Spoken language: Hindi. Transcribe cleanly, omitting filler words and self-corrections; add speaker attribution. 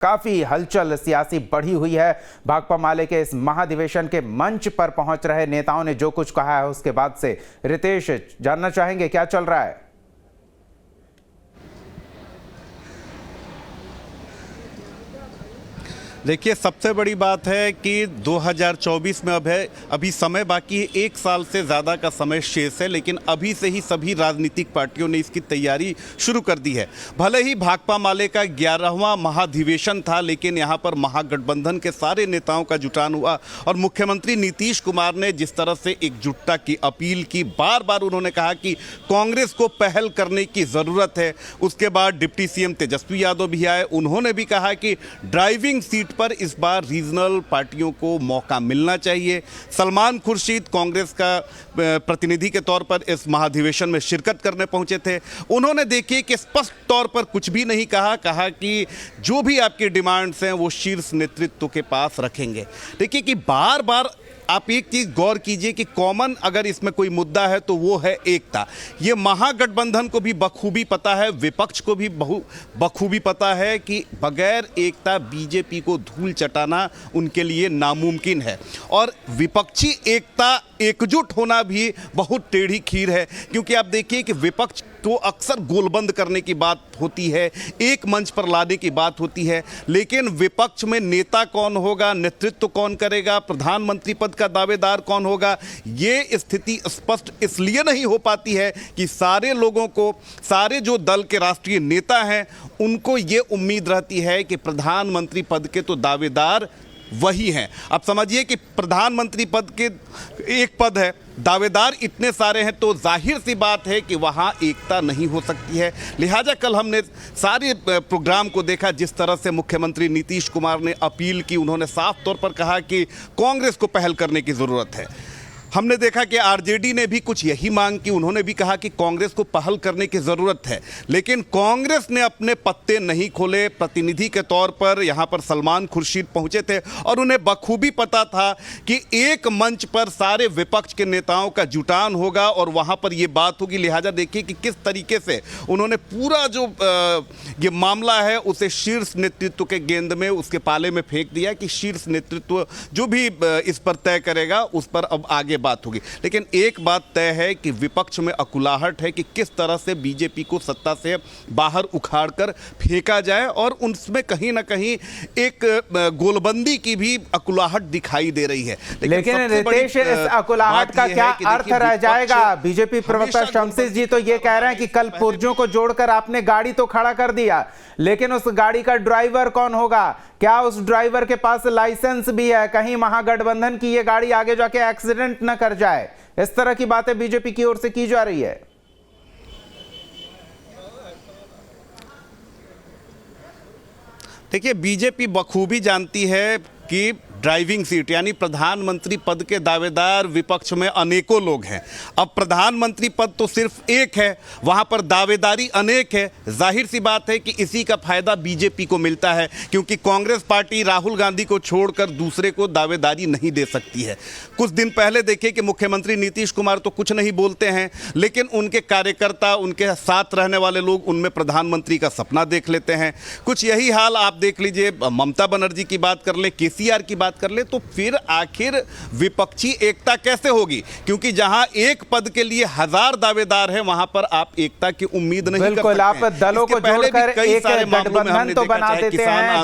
Speaker 1: काफी हलचल सियासी बढ़ी हुई है। भाकपा माले के इस महाधिवेशन के मंच पर पहुंच रहे नेताओं ने जो कुछ कहा है उसके बाद से रितेश जानना चाहेंगे क्या चल रहा है।
Speaker 2: देखिए, सबसे बड़ी बात है कि 2024 में अभी समय बाकी है, 1 साल से ज़्यादा का समय शेष है, लेकिन अभी से ही सभी राजनीतिक पार्टियों ने इसकी तैयारी शुरू कर दी है। भले ही भाकपा माले का 11वां महाधिवेशन था, लेकिन यहाँ पर महागठबंधन के सारे नेताओं का जुटान हुआ और मुख्यमंत्री नीतीश कुमार ने जिस तरह से एकजुटता की अपील की, बार बार उन्होंने कहा कि कांग्रेस को पहल करने की ज़रूरत है। उसके बाद डिप्टी सीएम तेजस्वी यादव भी आए, उन्होंने भी कहा कि ड्राइविंग सीट पर इस बार रीजनल पार्टियों को मौका मिलना चाहिए। सलमान खुर्शीद कांग्रेस का प्रतिनिधि के तौर पर इस महाधिवेशन में शिरकत करने पहुंचे थे। उन्होंने देखिए कि स्पष्ट तौर पर कुछ भी नहीं कहा कि जो भी आपकी डिमांड्स हैं वो शीर्ष नेतृत्व के पास रखेंगे। देखिए कि बार बार आप एक चीज़ गौर कीजिए कि कॉमन अगर इसमें कोई मुद्दा है तो वो है एकता। ये महागठबंधन को भी बखूबी पता है, विपक्ष को भी बखूबी पता है कि बगैर एकता बीजेपी को धूल चटाना उनके लिए नामुमकिन है। और विपक्षी एकता, एकजुट होना भी बहुत टेढ़ी खीर है, क्योंकि आप देखिए कि विपक्ष तो अक्सर गोलबंद करने की बात होती है, एक मंच पर लाने की बात होती है, लेकिन विपक्ष में नेता कौन होगा, नेतृत्व कौन करेगा, प्रधानमंत्री पद का दावेदार कौन होगा, ये स्थिति स्पष्ट इसलिए नहीं हो पाती है कि सारे लोगों को, सारे जो दल के राष्ट्रीय नेता हैं उनको ये उम्मीद रहती है कि प्रधानमंत्री पद के तो दावेदार वही हैं। अब समझिए कि प्रधानमंत्री पद के एक पद है, दावेदार इतने सारे हैं, तो जाहिर सी बात है कि वहाँ एकता नहीं हो सकती है। लिहाजा कल हमने सारे प्रोग्राम को देखा, जिस तरह से मुख्यमंत्री नीतीश कुमार ने अपील की, उन्होंने साफ तौर पर कहा कि कांग्रेस को पहल करने की ज़रूरत है। हमने देखा कि आरजेडी ने भी कुछ यही मांग की, उन्होंने भी कहा कि कांग्रेस को पहल करने की ज़रूरत है, लेकिन कांग्रेस ने अपने पत्ते नहीं खोले। प्रतिनिधि के तौर पर यहाँ पर सलमान खुर्शीद पहुँचे थे और उन्हें बखूबी पता था कि एक मंच पर सारे विपक्ष के नेताओं का जुटान होगा और वहाँ पर ये बात होगी। लिहाजा देखिए कि किस तरीके से उन्होंने पूरा जो ये मामला है उसे शीर्ष नेतृत्व के गेंद में, उसके पाले में फेंक दिया कि शीर्ष नेतृत्व जो भी इस पर तय करेगा उस पर अब आगे बात होगी। लेकिन एक बात तय है कि विपक्ष में अकुलाहट है कि किस तरह से बीजेपी को सत्ता से बाहर उखाड़कर फेंका जाए, और उनमें कहीं ना कहीं एक गोलबंदी की भी अकुलाहट दिखाई दे रही है।
Speaker 1: लेकिन रितेश, इस अकुलाहट का क्या अर्थ रह जाएगा? बीजेपी प्रवक्ता शमसी जी तो ये कह रहे हैं कि कल पुर्जों को जोड़कर आपने गाड़ी तो खड़ा कर दिया, लेकिन उस गाड़ी का ड्राइवर कौन होगा? क्या उस ड्राइवर के पास लाइसेंस भी है? कहीं महागठबंधन की ये गाड़ी आगे जाके एक्सीडेंट न कर जाए। इस तरह की बातें बीजेपी की ओर से की जा रही है।
Speaker 2: देखिए, बीजेपी बखूबी जानती है कि ड्राइविंग सीट यानी प्रधानमंत्री पद के दावेदार विपक्ष में अनेकों लोग हैं। अब प्रधानमंत्री पद तो सिर्फ एक है, वहां पर दावेदारी अनेक है। जाहिर सी बात है कि इसी का फायदा बीजेपी को मिलता है, क्योंकि कांग्रेस पार्टी राहुल गांधी को छोड़कर दूसरे को दावेदारी नहीं दे सकती है। कुछ दिन पहले देखिए कि मुख्यमंत्री नीतीश कुमार तो कुछ नहीं बोलते हैं, लेकिन उनके कार्यकर्ता, उनके साथ रहने वाले लोग उनमें प्रधानमंत्री का सपना देख लेते हैं। कुछ यही हाल आप देख लीजिए, ममता बनर्जी की बात कर ले, केसीआर की बात कर ले, तो फिर आखिर विपक्षी एकता कैसे होगी? क्योंकि जहां एक पद के लिए 1000 दावेदार हैं, वहां पर आप एकता की उम्मीद नहीं कर सकते।
Speaker 1: बिल्कुल, आप दलों को जोड़कर एक गठबंधन तो बना देते हैं।